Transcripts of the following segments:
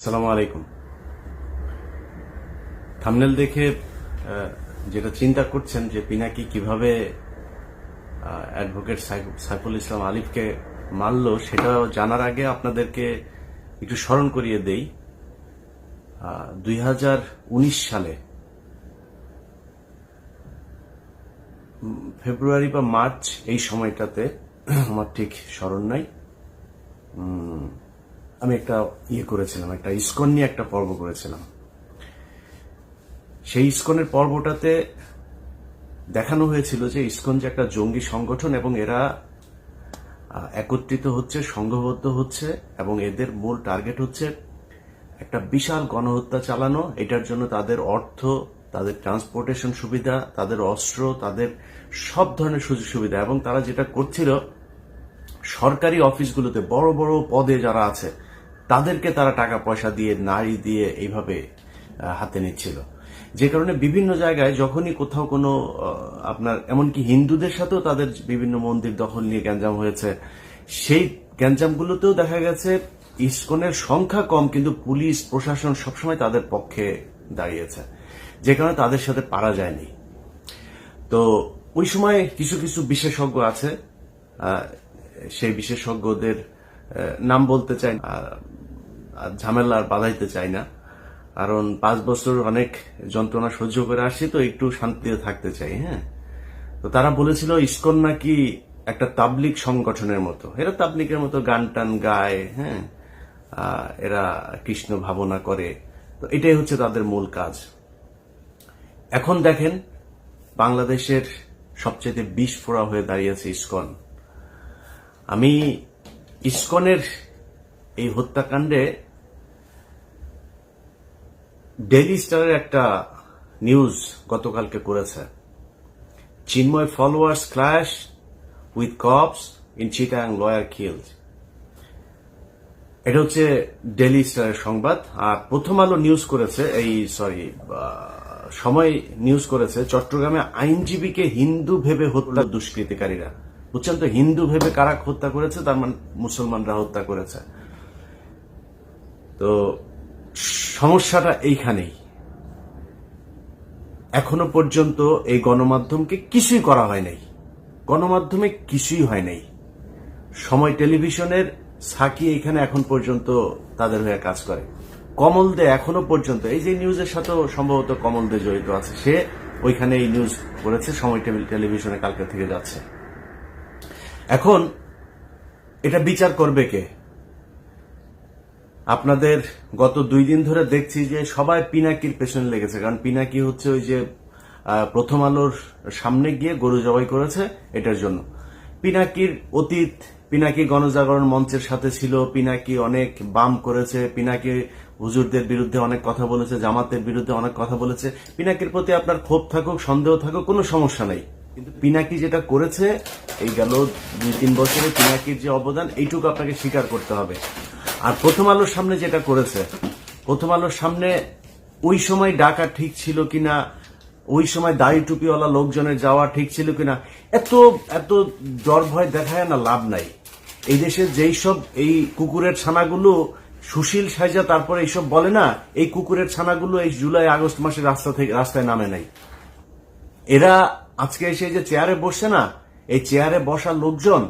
সালামু আলাইকুম। থাম্বনেল দেখে যেটা চিন্তা করছেন যে পিনাকি কিভাবে অ্যাডভোকেট সাইফুল ইসলাম আলিফকে মারল, সেটা জানার আগে আপনাদেরকে একটু স্মরণ করিয়ে দেই। 2019 সালে ফেব্রুয়ারি বা মার্চ এই সময়টাতে, আমার ঠিক স্মরণ নাই, আমি একটা করেছিলাম, একটা ইসকন নিয়ে একটা পর্ব করেছিলাম। সেই ইসকনের পর্বটাতে দেখানো হয়েছিল যে ইসকন যে একটা জঙ্গি সংগঠন এবং এরা একত্রিত হচ্ছে, সংঘবদ্ধ হচ্ছে এবং এদের মূল টার্গেট হচ্ছে একটা বিশাল গণহত্যা চালানো। এটার জন্য তাদের অর্থ, তাদের ট্রান্সপোর্টেশন সুবিধা, তাদের অস্ত্র, তাদের সব ধরনের সুযোগ সুবিধা, এবং তারা যেটা করছিল সরকারি অফিসগুলোতে বড় বড় পদে যারা আছে তাদেরকে তারা টাকা পয়সা দিয়ে, নারী দিয়ে এইভাবে হাতে নিচ্ছিল। যে কারণে বিভিন্ন জায়গায় যখনই কোথাও কোনো আপনার এমনকি হিন্দুদের সাথেও তাদের বিভিন্ন মন্দির দখল নিয়ে গ্যাঞ্জাম হয়েছে, সেই গ্যাঞ্জামগুলোতেও দেখা গেছে ইসকনের সংখ্যা কম কিন্তু পুলিশ প্রশাসন সবসময় তাদের পক্ষে দাঁড়িয়েছে, যে কারণে তাদের সাথে পারা যায়নি। তো ওই সময় কিছু কিছু বিশেষজ্ঞ আছে, সেই বিশেষজ্ঞদের নাম বলতে চাই, ঝামেলা আর বাধাইতে চাই না, কারণ 5 বছর অনেক যন্ত্রণা সহ্য করে আসছি, তো একটু শান্তিতে থাকতে চাই। হ্যাঁ, তো তারা বলেছিল ইসকন নাকি একটা তাবলিগ সংগঠনের মতো, এরা তাবলিগের মতো গান টান গায়, হ্যাঁ, এরা কৃষ্ণ ভাবনা করে, তো এটাই হচ্ছে তাদের মূল কাজ। এখন দেখেন বাংলাদেশের সবচেয়ে বিস্ফোরা হয়ে দাঁড়িয়েছে ইসকন। আমি ইসকনের এই হত্যাকাণ্ডে ডেইলি স্টারের একটা নিউজ গতকালকে করেছে, Chinmoy followers clash with cops in Chittagong, lawyer killed. এটা হচ্ছে ডেইলি স্টারের সংবাদ। আর প্রথম আলো নিউজ করেছে, সময় নিউজ করেছে, চট্টগ্রামে আইনজীবীকে হিন্দু ভেবে হত্যা দুষ্কৃতিকারীরা। বুঝছেন তো, হিন্দু ভেবে কারা হত্যা করেছে, তার মানে মুসলমানরা হত্যা করেছে। তো সমস্যাটা এইখানেই। এখনো পর্যন্ত এই গণমাধ্যমকে কিছুই করা হয় নাই, গণমাধ্যমে কিছুই হয় নাই। সময় টেলিভিশনের সাকি এখানে এখন পর্যন্ত তাদের হয়ে কাজ করে। কমল দে এখনো পর্যন্ত, এই যে নিউজের সাথেও সম্ভবত কমল দে জড়িত আছে, সে ওইখানে এই নিউজ করেছে, সময় টেলিভিশনে কালকে থেকে যাচ্ছে। এখন এটা বিচার করবে কে? আপনাদের গত 2 দিন ধরে দেখছি যে সবাই পিনাকির পেছনে লেগেছে, কারণ পিনাকি হচ্ছে ওই যে প্রথম আলোর সামনে গিয়ে গরু জবাই করেছে, এটার জন্য। পিনাকির অতীত, পিনাকি গণজাগরণ মঞ্চের সাথে ছিল, পিনাকি অনেক বাম করেছে, পিনাকি হুজুরদের বিরুদ্ধে অনেক কথা বলেছে, জামাতের বিরুদ্ধে অনেক কথা বলেছে। পিনাকির প্রতি আপনার ক্ষোভ থাকুক, সন্দেহ থাকুক, কোনো সমস্যা নাই, কিন্তু পিনাকি যেটা করেছে এই গেল 2-3 বছরে, পিনাকির যে অবদান এইটুকু আপনাকে স্বীকার করতে হবে। আর প্রথম আলোর সামনে যেটা করেছে, প্রথম আলোর সামনে ওই সময় ডাকা ঠিক ছিল কিনা, ওই সময় দাড়ি টুপিওয়ালা লোকজনের যাওয়া ঠিক ছিল কিনা, এত এত ডর ভয় দেখায় না, লাভ নাই। এই দেশের যেই সব এই কুকুরের ছানাগুলো সুশীল সাইজা তারপরে এইসব বলে না, এই কুকুরের ছানাগুলো এই জুলাই আগস্ট মাসে রাস্তায় নামে নাই। এরা আজকে এসে যে চেয়ারে বসছে না, এই চেয়ারে বসা লোকজন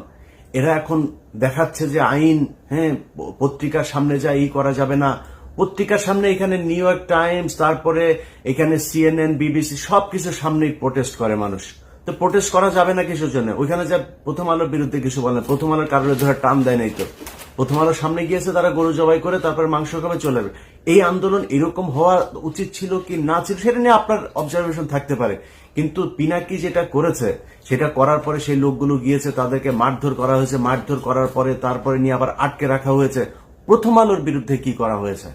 এরা এখন দেখাচ্ছে যে আইন, হ্যাঁ, পত্রিকার সামনে যা করা যাবে না, পত্রিকার সামনে এখানে নিউ ইয়র্ক টাইমস, তারপরে এখানে CNN, BBC সবকিছুর সামনেই প্রোটেস্ট করে মানুষ। তো প্রোটেস্ট করা যাবে না কিছুর জন্য? ওইখানে যা প্রথম আলোর বিরুদ্ধে কিছু বলে না, প্রথম আলোর কারোর ধরে টান দেয় নাই তো। প্রথম আলোর সামনে গিয়েছে, তারা গরু জবাই করে তারপর মাংস খাবে, চলে যাবে। এই আন্দোলন এরকম হওয়া উচিত ছিল কি না ছিল সেটা নিয়ে আপনার অবজারভেশন থাকতে পারে, কিন্তু পিনাকি যেটা করেছে সেটা করার পরে সেই লোকগুলো গিয়েছে, তাদেরকে মারধর করা হয়েছে, মারধর করার পরে তারপরে নিয়ে আবার আটকে রাখা হয়েছে। প্রথম আলোর বিরুদ্ধে কি করা হয়েছে?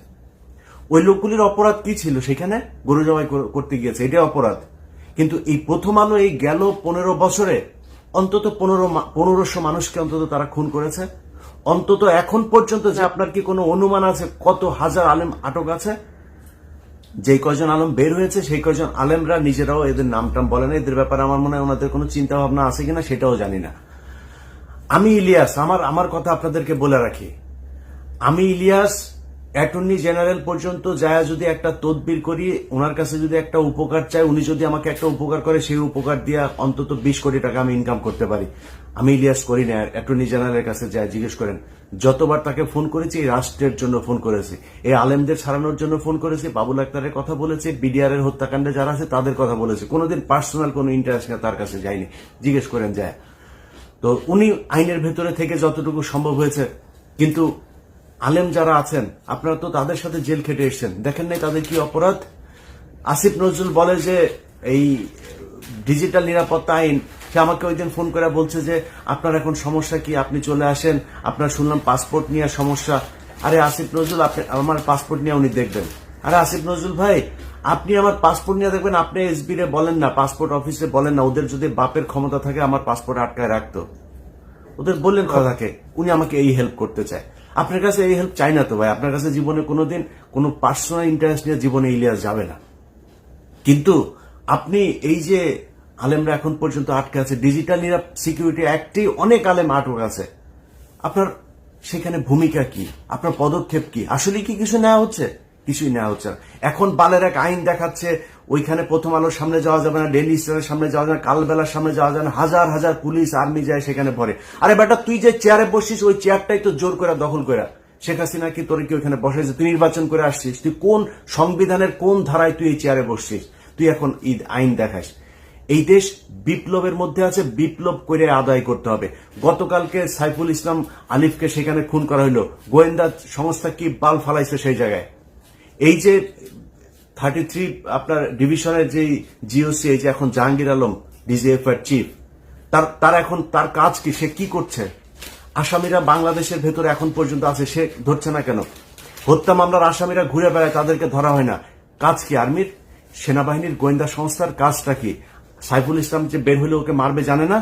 ওই লোকগুলির অপরাধ কি ছিল? সেখানে গরু জবাই করতে গিয়েছে, এটা অপরাধ। কিন্তু এই প্রথম আলো এই গেল 15 বছরে অন্তত 1500 মানুষকে অন্তত তারা খুন করেছে। অন্তত এখন পর্যন্ত যে আপনার কি কোনো অনুমান আছে কত হাজার আলেম আটক আছে? যেই কয়জন আলেম বের হয়েছে সেই কয়জন আলেমরা নিজেরাও এদের নামটাম বলে না, এদের ব্যাপারে আমার মনে হয় ওনাদের কোনো চিন্তা ভাবনা আছে কিনা সেটাও জানি না। আমি ইলিয়াস, আমার কথা আপনাদেরকে বলে রাখি, আমি ইলিয়াস অ্যাটর্নি জেনারেল পর্যন্ত যায় যদি একটা তদবির করি, ওনার কাছে যদি একটা উপকার চাই, উনি যদি আমাকে একটা উপকার করে, সেই উপকার দিয়ে অন্তত 20 কোটি টাকা আমি ইনকাম করতে পারি। আমি ইলিয়াস করি না। অ্যাটর্নি জেনারেলের কাছে যায় জিজ্ঞেস করেন। যতবার তাকে ফোন করেছি এই রাষ্ট্রের জন্য ফোন করেছি, এই আলেমদের ছাড়ানোর জন্য ফোন করেছি, বাবুল আক্তারের কথা বলেছি, বিডিআর এর হত্যাকাণ্ডে যারা আছে তাদের কথা বলেছি। কোনোদিন পার্সোনাল কোনো ইন্টারেস্ট তার কাছে যায়নি। জিজ্ঞেস করেন যায়। তো উনি আইনের ভেতরে থেকে যতটুকু সম্ভব হয়েছে, কিন্তু আলেম যারা আছেন আপনারা তো তাদের সাথে জেল খেটে এসছেন, দেখেন নাই তাদের কি অপরাধ। আসিফ নজরুল বলে যে এই ডিজিটাল নিরাপত্তা আইন, সে আমাকে ওই দিন ফোন করে বলছে যে আপনার এখন সমস্যা কি, আপনি চলে আসেন, আপনার শুনলাম পাসপোর্ট নিয়ে সমস্যা। আরে আসিফ নজরুল, আপনি আমার পাসপোর্ট নিয়ে উনি দেখবেন। আরে আসিফ নজরুল ভাই, আপনি আমার পাসপোর্ট নিয়ে দেখবেন, আপনি এসবি রে বলেন না, পাসপোর্ট অফিসে বলেন না, ওদের যদি বাপের ক্ষমতা থাকে আমার পাসপোর্ট আটকায় রাখতো, ওদের বললেন কথাকে। উনি আমাকে এই হেল্প করতে চায়, আপনার কাছে এই হেল্প চাই না তো ভাই। আপনার কাছে জীবনে কোনোদিন কোনো পার্সোনাল ইন্টারেস্ট নিয়ে জীবনে ইলিয়াস যাবে না। কিন্তু আপনি এই যে আলেমরা এখন পর্যন্ত আটকে আছে, ডিজিটাল সিকিউরিটি অ্যাক্টে অনেক আলেম আটক আছে, আপনার সেখানে ভূমিকা কি, আপনার পদক্ষেপ কি, আসলে কি কিছু নেওয়া হচ্ছে? কিছুই নেওয়া হচ্ছে না। এখন বালের এক আইন দেখাচ্ছে, ওইখানে প্রথম আলোর সামনে যাওয়া যাবে না, ডেইলি স্টারের সামনে যাওয়া যাবে না, কালবেলার সামনে যাওয়া যাবে না, হাজার হাজার পুলিশ আর্মি যায় সেখানে পড়ে। আরে বেটা, তুই যে চেয়ারে বসছিস ওই চেয়ারটাই তো জোর করে দখল করে শেখ হাসিনা কি তোর কি ওইখানে বসেছে? তুই নির্বাচন করে আসছিস, তুই কোন সংবিধানের কোন ধারায় তুই এই চেয়ারে বসছিস? তুই এখন ঈদ আইন দেখাস। এই দেশ বিপ্লবের মধ্যে আছে, বিপ্লব করে আদায় করতে হবে। গতকালকে সাইফুল ইসলাম আলিফকে সেখানে খুন করা হইল, গোয়েন্দা সংস্থা কি বাল ফালাইছে সেই জায়গায়। এই যে 33 আপনার ডিভিশনের যে জিওসি, এই যে এখন জাহাঙ্গীর আলম ডিজিএফ এর চিফ, তার এখন তার কাজ কি, সে কি করছে? আসামিরা বাংলাদেশের ভেতরে এখন পর্যন্ত আছে, সে ধরছে না কেন? হত্যা মামলার আসামিরা ঘুরে বেড়ায়, তাদেরকে ধরা হয় না। কাজ কি আর্মির, সেনাবাহিনীর, গোয়েন্দা সংস্থার কাজটা কি? সাইফুল ইসলাম যে বের হলে ওকে মারবে জানে না?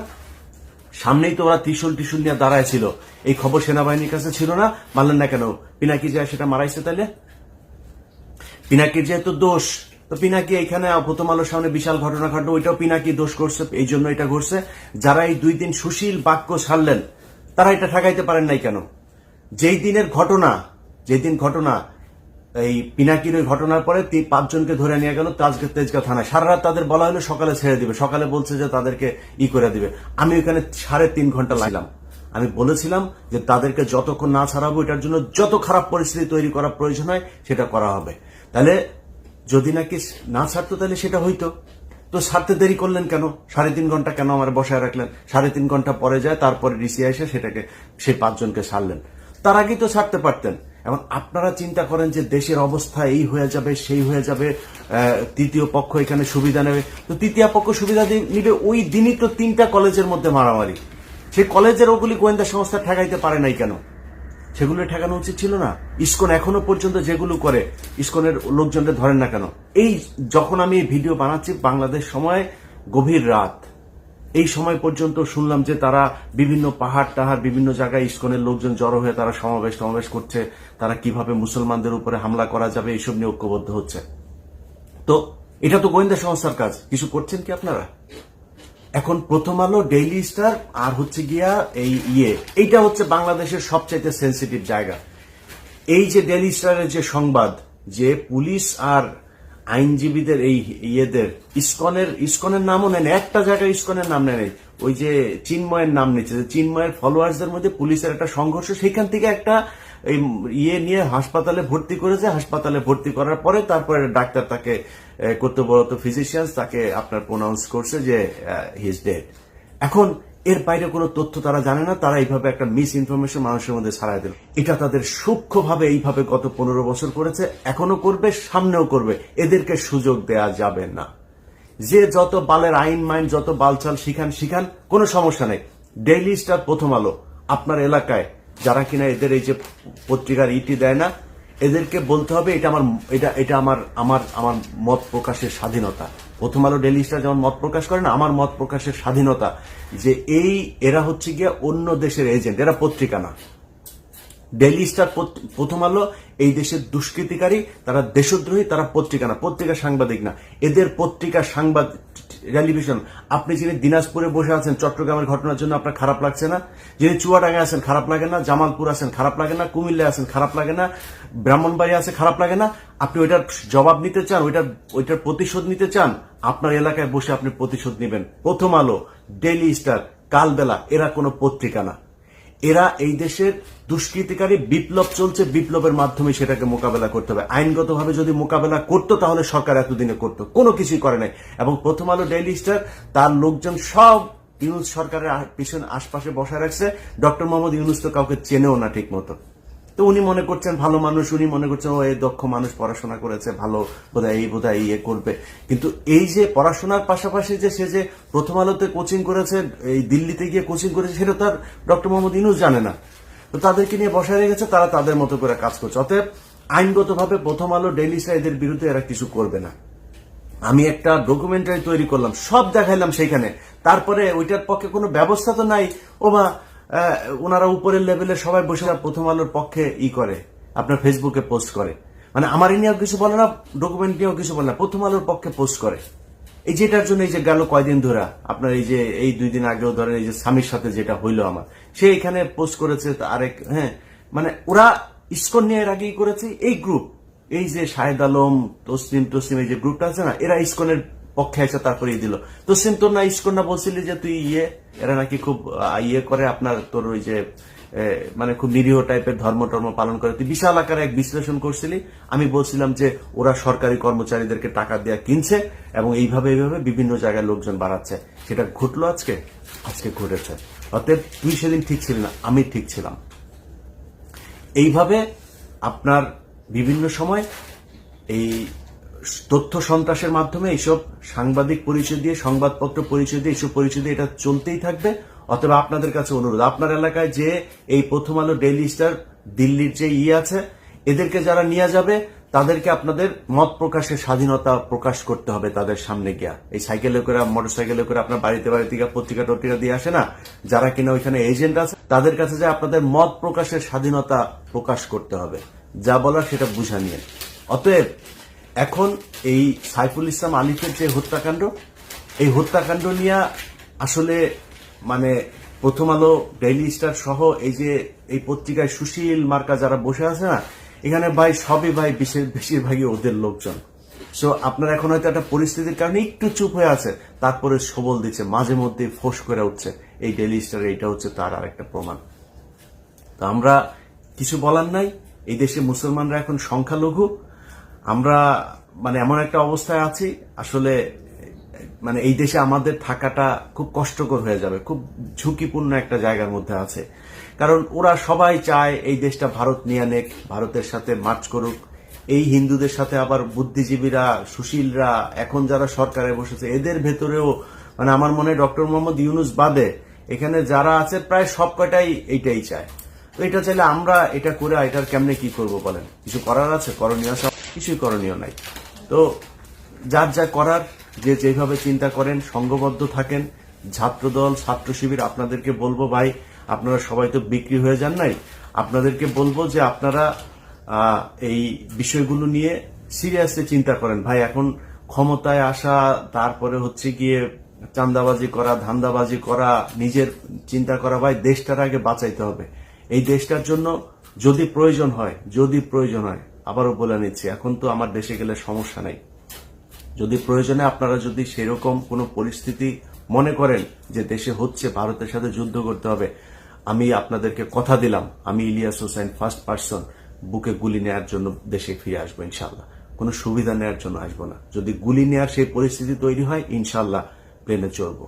সামনেই তো ওরা ত্রিশূল নিয়ে দাঁড়ায় ছিল, এই খবর সেনাবাহিনীর কাছে ছিল না, মানলেন না কেন? পিনাকি যায় সেটা মারাইছে, তাইলে পিনাকির যেহেতু দোষ, তো পিনাকি এখানে প্রথম আলোর সামনে বিশাল ঘটনা ঘটলো, ওইটাও পিনাকি দোষ করছে, এই জন্য এটা ঘটছে। যারা এই 2 দিন সুশীল বাক্য ছাড়লেন তারা এটা ঠেকাইতে পারেন নাই কেন? যেই দিন ঘটনা এই পিনাকির ওই ঘটনার পরে 5 জনকে ধরে নিয়ে গেল তেজগাঁও থানায়। সারা রাত তাদের বলা হলো সকালে ছেড়ে দিবে, সকালে বলছে যে তাদেরকে করে দিবে। আমি ওখানে 3.5 ঘন্টা লাগলাম। আমি বলেছিলাম যে তাদেরকে যতক্ষণ না ছাড়াবো, এটার জন্য যত খারাপ পরিস্থিতি তৈরি করা প্রয়োজন হয় সেটা করা হবে। তাহলে যদি নাকি না ছাড়তো তাহলে সেটা হইতো। তো ছাড়তে দেরি করলেন কেন? 3.5 ঘন্টা কেন আমার বসায় রাখলেন? 3.5 ঘন্টা পরে যায়, তারপরে ডিসি এসে সেটাকে সেই 5 জনকে ছাড়লেন। তার আগেই তো ছাড়তে পারতেন। এখন আপনারা চিন্তা করেন যে দেশের অবস্থা এই হয়ে যাবে, সেই হয়ে যাবে, তৃতীয় পক্ষ এখানে সুবিধা নেবে। তো তৃতীয় পক্ষ সুবিধা নিবে, ওই দিনই তো 3টা কলেজের মধ্যে মারামারি। সেই কলেজের ওগুলি গোয়েন্দা সংস্থা ঠেকাইতে পারে নাই কেন? সেগুলো ঠেকানো উচিত ছিল না? ইসকন এখনো পর্যন্ত যেগুলো করে, ইসকনের লোকজনদের ধরেন না কেন? এই যখন আমি এই ভিডিও বানাচ্ছি বাংলাদেশ সময় গভীর রাত, এই সময় পর্যন্ত শুনলাম যে তারা বিভিন্ন পাহাড় টাহাড় বিভিন্ন জায়গায় ইসকনের লোকজন জড়ো হয়ে তারা সমাবেশ করছে, তারা কিভাবে মুসলমানদের উপরে হামলা করা যাবে এইসব নিয়ে ঐক্যবদ্ধ হচ্ছে। তো এটা তো গোয়েন্দা সংস্থার কাজ, কিছু করছেন কি আপনারা? এখন প্রথম আলো, ডেইলি স্টার আর হচ্ছে গিয়া এই এইটা হচ্ছে বাংলাদেশের সবচাইতে সেন্সিটিভ জায়গা। এই যে ডেইলি স্টারের যে সংবাদ, যে পুলিশ আর আইনজীবীদের এই ইসকনের নামও নেন, একটা জায়গায় ইসকনের নাম নেই, ওই যে চিন্ময়ের নাম নিচ্ছে, চিন্ময়ের ফলোয়ার্সদের মধ্যে পুলিশের একটা সংঘর্ষ, সেখান থেকে একটা এই নিয়ে হাসপাতালে ভর্তি করেছে। হাসপাতালে ভর্তি করার পরে তারপরে ডাক্তার তাকে কর্তব্যরত ফিজিশিয়ান তাকে আপনার প্রোনাউন্স করছে যে হি ইজ ডেড। এখন এর বাইরে কোনো তথ্য তারা জানে না, তারা এইভাবে একটা মিস ইনফরমেশন মানুষের মধ্যে ছড়ায় দিল। এটা তাদের সূক্ষ্মভাবে এইভাবে গত 15 বছর করেছে, এখনো করবে, সামনেও করবে। এদেরকে সুযোগ দেয়া যাবে না। যে যত বালের আইন মাইন যত বালচাল শিখান, কোনো সমস্যা নেই। ডেইলি স্টার, প্রথম আলো, আপনার এলাকায় যারা কিনা এদের এই যে পত্রিকার দেয় না, এদেরকে বলতে হবে এটা আমার মত প্রকাশের স্বাধীনতা। প্রথম আলো, ডেইলি স্টার যেমন মত প্রকাশ করে না, আমার মত প্রকাশের স্বাধীনতা। যে এরা হচ্ছে গিয়ে অন্য দেশের এজেন্ট, এরা পত্রিকা না। ডেইলি স্টার, প্রথম আলো এই দেশের দুষ্কৃতিকারী, তারা দেশদ্রোহী, তারা পত্রিকা না, পত্রিকা সাংবাদিক না। এদের পত্রিকা রেলিভেশন। আপনি যিনি দিনাজপুরে বসে আছেন চট্টগ্রামের ঘটনার জন্য আপনার খারাপ লাগছে না? যিনি চুয়াডাঙ্গায় আছেন খারাপ লাগে না? জামালপুর আছেন খারাপ লাগে না? কুমিল্লায় আছেন খারাপ লাগে না? ব্রাহ্মণবাড়িয়া আছে খারাপ লাগে না? আপনি ওইটার জবাব নিতে চান, ওইটার প্রতিশোধ নিতে চান, আপনার এলাকায় বসে আপনি প্রতিশোধ নেবেন। প্রথম আলো, ডেইলি স্টার, কালবেলা এরা কোনো পত্রিকা না। এরা এই দেশের দুষ্কৃতিকারী বিপ্লব চলছে, বিপ্লবের মাধ্যমে সেটাকে মোকাবেলা করতে হবে। আইনগতভাবে যদি মোকাবেলা করতো তাহলে সরকার এতদিনে করতো, কোনো কিছুই করে নাই। এবং প্রথম আলো, ডেইলি স্টার তার লোকজন সব ইউনুস সরকারের পিছনে আশপাশে বসা রাখছে। ডক্টর মোহাম্মদ ইউনুস তো কাউকে চেনেও না ঠিক মতো। তো উনি মনে করছেন ভালো মানুষ, উনি মনে করছেন ও এই দক্ষ মানুষ, পড়াশোনা করেছে, ভালো বোধহয় ইয়ে করবে। কিন্তু এই যে পড়াশোনার পাশাপাশি যে সে যে প্রথম আলোতে কোচিং করেছে, এই দিল্লিতে গিয়ে কোচিং করেছে, সেটা তার ডক্টর মোহাম্মদ ইউনুস জানে না। তো তাদেরকে নিয়ে বসায় রেখেছে, তারা তাদের মতো করে কাজ করছে। অতএব আইনগতভাবে প্রথম আলো, ডেইলি স্টার এদের বিরুদ্ধে এরা কিছু করবে না। আমি একটা ডকুমেন্টারি তৈরি করলাম, সব দেখাইলাম সেইখানে। তারপরে ওইটার পক্ষে কোনো ব্যবস্থা তো নাই। ওনারা উপরের লেভেলে সবাই বসে প্রথম আলোর পক্ষে করে, আপনার ফেসবুকে পোস্ট করে। মানে আমার নিয়েও কিছু বলে না, ডকুমেন্ট নিয়েও কিছু বলে না, প্রথম আলোর পক্ষে পোস্ট করে। এই যেটার জন্য এই যে গেল কয়দিন ধরে আপনার এই 2 দিন আগেও ধরেন এই যে স্বামীর সাথে যেটা হইলো আমার, সে এখানে পোস্ট করেছে আরেক। মানে ওরা ইসকন নিয়ে এর আগেই করেছে। এই গ্রুপ, এই যে শাহেদ আলম, তসলিম এই যে গ্রুপটা আছে না, এরা ইসকনের পক্ষে এসে তারপরে দিল। তসলিম তোর না ইসকন না বলছিলি যে তুই এরা নাকি খুব করে আপনার তোর ওই যে মানে খুব নিরীহ টাইপের ধর্ম পালন করে, তুই বিশাল আকারে এক বিশ্লেষণ করছিলি। আমি বলছিলাম যে ওরা সরকারি কর্মচারীদেরকে টাকা দেওয়া কিনছে এবং এইভাবে বিভিন্ন জায়গায় লোকজন বাড়াচ্ছে। সেটা ঘটলো আজকে ঘটেছে। অতএব তুই সেদিন ঠিক ছিলি না, আমি ঠিক ছিলাম। এইভাবে আপনার বিভিন্ন সময় এই তথ্য সন্ত্রাসের মাধ্যমে এইসব সাংবাদিক পরিচয় দিয়ে, সংবাদপত্র পরিচয় দিয়ে, এইসব পরিচয় দিয়ে এটা চলতেই থাকবে। অথবা আপনাদের কাছে অনুরোধ, আপনার এলাকায় যে এই প্রথম আলো, ডেইলি স্টার, দিল্লির যে আছে, এদেরকে যারা নিয়ে যাবে তাদেরকে আপনাদের মত প্রকাশের স্বাধীনতা প্রকাশ করতে হবে তাদের সামনে গিয়া। এই সাইকেলে করে, মোটর সাইকেলে করে আপনার বাড়িতে গিয়ে পত্রিকা টত্রিকা দিয়ে আসে না, যারা কিনা ওইখানে এজেন্ট আছে, তাদের কাছে যে আপনাদের মত প্রকাশের স্বাধীনতা প্রকাশ করতে হবে, যা বলার সেটা বুঝা নিয়ে। অতএব এখন এই সাইফুল ইসলাম আলিফের যে হত্যাকাণ্ড, এই হত্যাকাণ্ড নিয়ে আসলে মানে প্রথম আলো, ডেইলি স্টার সহ এই যে এই পত্রিকায় সুশীল মার্কা যারা বসে আছে না, এখানে ভাই সবই বেশিরভাগই ওদের লোকজন। সো আপনার এখন হয়তো একটা পরিস্থিতির কারণে একটু চুপ হয়ে আছে, তারপরে সবল দিচ্ছে, মাঝে মধ্যে ফোঁস করে উঠছে। এই ডেইলি স্টার এইটা হচ্ছে তার আরেকটা প্রমাণ। তো আমরা কিছু বলার নাই। এই দেশে মুসলমানরা এখন সংখ্যালঘু। আমরা মানে এমন একটা অবস্থায় আছি, আসলে মানে এই দেশে আমাদের থাকাটা খুব কষ্টকর হয়ে যাবে, খুব ঝুঁকিপূর্ণ একটা জায়গার মধ্যে আছে। কারণ ওরা সবাই চায় এই দেশটা ভারত নিয়ে নেক, ভারতের সাথে মার্চ করুক। এই হিন্দুদের সাথে আবার বুদ্ধিজীবীরা, সুশীলরা, এখন যারা সরকারে বসেছে, এদের ভেতরেও মানে আমার মনে হয় ডক্টর মোহাম্মদ ইউনুস বাদে এখানে যারা আছে প্রায় সব কটাই এইটাই চায়। তো এটা চাইলে আমরা এটা করে এটার কেমনে কি করব বলেন? কিছু করার আছে? করণীয় আছে? কিছুই করণীয় নাই। তো যার যা করার, যে যেভাবে চিন্তা করেন, সংঘবদ্ধ থাকেন। ছাত্রদল, ছাত্র শিবির, আপনাদেরকে বলবো ভাই, আপনারা সবাই তো বিক্রি হয়ে যান নাই, আপনাদেরকে বলবো যে আপনারা এই বিষয়গুলো নিয়ে সিরিয়াসলি চিন্তা করেন ভাই। এখন ক্ষমতায় আসা, তারপরে হচ্ছে গিয়ে চাঁদাবাজি করা, ধান্দাবাজি করা, নিজের চিন্তা করা, ভাই দেশটার আগে বাঁচাইতে হবে। এই দেশটার জন্য যদি প্রয়োজন হয়, আবারও বলে নিচ্ছি, এখন তো আমার দেশে গেলে সমস্যা নাই, যদি প্রয়োজনে আপনারা যদি সেরকম কোনো পরিস্থিতি মনে করেন যে দেশে হচ্ছে, ভারতের সাথে যুদ্ধ করতে হবে, আমি আপনাদেরকে কথা দিলাম, আমি ইলিয়াস হোসেন ফার্স্ট পার্সন বুকে গুলি নেওয়ার জন্য দেশে ফিরে আসবো ইনশাল্লাহ। কোনো সুবিধা নেওয়ার জন্য আসবো না। যদি গুলি নেওয়ার সেই পরিস্থিতি তৈরি হয়, ইনশাল্লাহ প্লেনে চড়বো।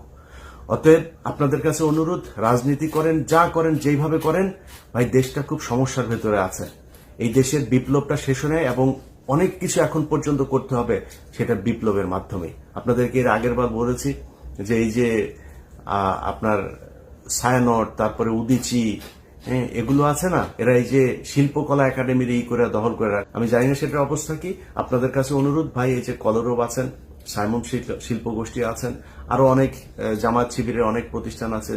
অতএব আপনাদের কাছে অনুরোধ, রাজনীতি করেন, যা করেন, যেইভাবে করেন, ভাই দেশটা খুব সমস্যার ভেতরে আছে। এই দেশের বিপ্লবটা শেষ হয় এবং অনেক কিছু এখন পর্যন্ত করতে হবে, সেটা বিপ্লবের মাধ্যমে। আপনাদেরকে এর আগের বার বলেছি যে এই যে আপনার ছায়ানট, তারপরে উদিচি, এগুলো আছে না, এরা এই যে শিল্পকলা একাডেমির করে দখল করে রাখে। আমি জানি না সেটার অবস্থা কি। আপনাদের কাছে অনুরোধ ভাই, এই যে কলরব আছেন, সাইমন শিল্প গোষ্ঠী আছেন, আরো অনেক জামাত শিবিরের অনেক প্রতিষ্ঠান আছে,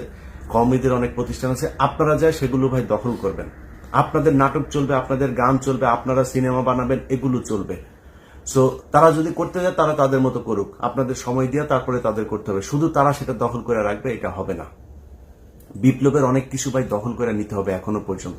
কওমিদের অনেক প্রতিষ্ঠান আছে, আপনারা যায় সেগুলো ভাই দখল করবেন। আপনাদের নাটক চলবে, আপনাদের গান চলবে, আপনারা সিনেমা বানাবেন, এগুলো চলবে। সো তারা যদি করতে যায় তারা তাদের মতো করুক, আপনাদের সময় দিয়ে তারপরে তাদের করতে হবে। শুধু তারা সেটা দখল করে রাখবে, এটা হবে না। বিপ্লবের অনেক কিছু ভাই দখল করে নিতে হবে। এখনো পর্যন্ত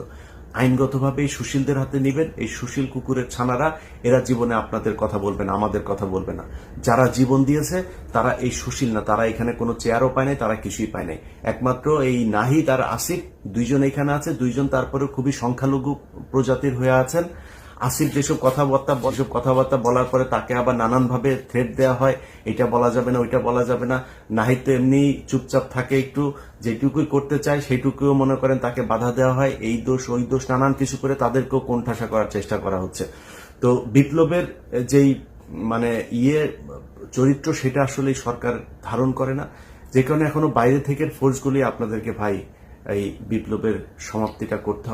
আইনগতভাবে এই সুশীলদের হাতে নিবেন। এই সুশীল কুকুরের ছানারা এরা জীবনে আপনাদের কথা বলবে না, আমাদের কথা বলবে না। যারা জীবন দিয়েছে তারা এই সুশীল না, তারা এখানে কোনো চেয়ারও পায় নাই, তারা কিছুই পায় নাই। একমাত্র এই নাহিদ আর আসিফ দুইজন এখানে আছে, দুইজন তারপরে খুবই সংখ্যালঘু প্রজাতির হয়ে আছেন। আসিফ যেসব কথাবার্তা বলার পরে তাকে আবার নানানভাবে থ্রেট দেওয়া হয়, এটা বলা যাবে না, ওইটা বলা যাবে না। নাহিদ তো এমনি চুপচাপ থাকে, একটু যেটুকুই করতে চায় সেইটুকুও মনে করেন তাকে বাধা দেওয়া হয়, এই দোষ ওই দোষ নানান কিছু করে তাদেরকেও কোণঠাসা করার চেষ্টা করা হচ্ছে। তো বিপ্লবের যেই মানে চরিত্র সেটা আসলে সরকার ধারণ করে না, যে কারণে এখনো বাইরে থেকে ফোর্সগুলি আপনাদেরকে ভাই এই বিপ্লবের সমাপ্তিটা করতে হবে।